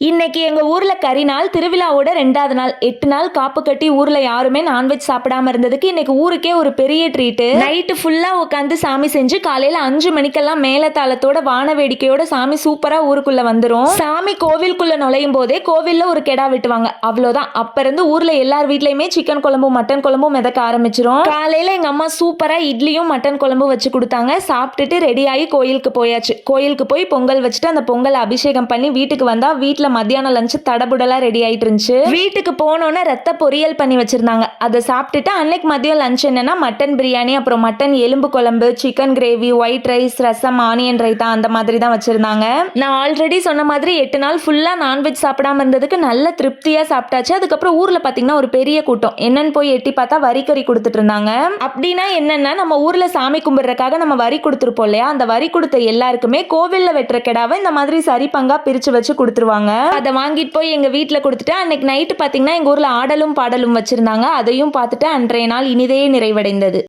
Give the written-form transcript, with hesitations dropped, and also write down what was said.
இன்னைக்கு எங்க ஊர்ல கரி நாள், திருவிழாவோட 2வது நாள். 8 நாள் காப்பு கட்டி ஊர்ல யாருமே நான்வெஜ் சாப்பிடாம இருந்ததுக்கு இன்னைக்கு ஊருக்கே ஒரு பெரிய ட்ரீட்டு. நைட்டு ஃபுல்லா உட்காந்து சாமி செஞ்சு காலையில 5 மணிக்கெல்லாம் மேளதாளத்தோட வான வேடிக்கையோட சாமி சூப்பரா ஊருக்குள்ள வந்துரும். சாமி கோவிலுக்குள்ள நுழையும் போதே கோவில்ல ஒரு கெடா வெட்டுவாங்க. அவ்வளவுதான். அப்ப இருந்து ஊர்ல எல்லார் வீட்லயுமே சிக்கன் குழம்பும் மட்டன் குழம்பும் மிதக்க ஆரம்பிச்சிரும். காலையில எங்க அம்மா சூப்பரா இட்லியும் மட்டன் குழம்பும் வச்சு கொடுத்தாங்க. சாப்பிட்டுட்டு ரெடி ஆகி கோயிலுக்கு போயாச்சு. கோயிலுக்கு போய் பொங்கல் வச்சுட்டு அந்த பொங்கல் அபிஷேகம் பண்ணி வீட்டுக்கு வந்தா வீட்டுல மத்தியானம் லஞ்ச் தடபுடலா ரெடி ஆயிட்டு இருந்துச்சு. வீட்டுக்கு போனோன்னு ரத்த பொரியல் பண்ணி வச்சிருந்தாங்க. அதை சாப்பிட்டுட்டு அன்னைக்கு மதியம் லஞ்ச் என்னன்னா மட்டன் பிரியாணி, அப்புறம் மட்டன் எலும்பு குழம்பு, சிக்கன் கிரேவி, ஒயிட் ரைஸ், ரசம், ஆனியன் ரைத்தா அந்த மாதிரி தான் வச்சிருந்தாங்க. நான் ஆல்ரெடி சொன்ன மாதிரி 8 நாள் ஃபுல்லா நான்வெஜ் சாப்பிடாம இருந்ததுக்கு நல்ல திருப்தியா சாப்பிட்டாச்சு. அதுக்கப்புறம் ஊர்ல பாத்தீங்கன்னா ஒரு பெரிய கூட்டம். என்னன்னு போய் எட்டி பார்த்தா வரிக்கறி கொடுத்துட்டு இருந்தாங்க. அப்படின்னா என்னன்னா நம்ம ஊர்ல சாமி கும்பிடுறதுக்காக நம்ம வரி கொடுத்துருப்போம் இல்லையா, அந்த வரி கொடுத்த எல்லாருக்குமே கோவில்ல வெட்டுற கெடாவை இந்த மாதிரி சரி பங்கா பிரிச்சு வச்சு கொடுத்துருவாங்க. அதை வாங்கிட்டு போய் எங்க வீட்டுல கொடுத்துட்டு அன்னைக்கு நைட்டு பாத்தீங்கன்னா எங்க ஊர்ல ஆடலும் பாடலும் வச்சிருந்தாங்க. அதையும் பார்த்துட்டு அன்றைய நாள் இனிதே நிறைவடைந்தது.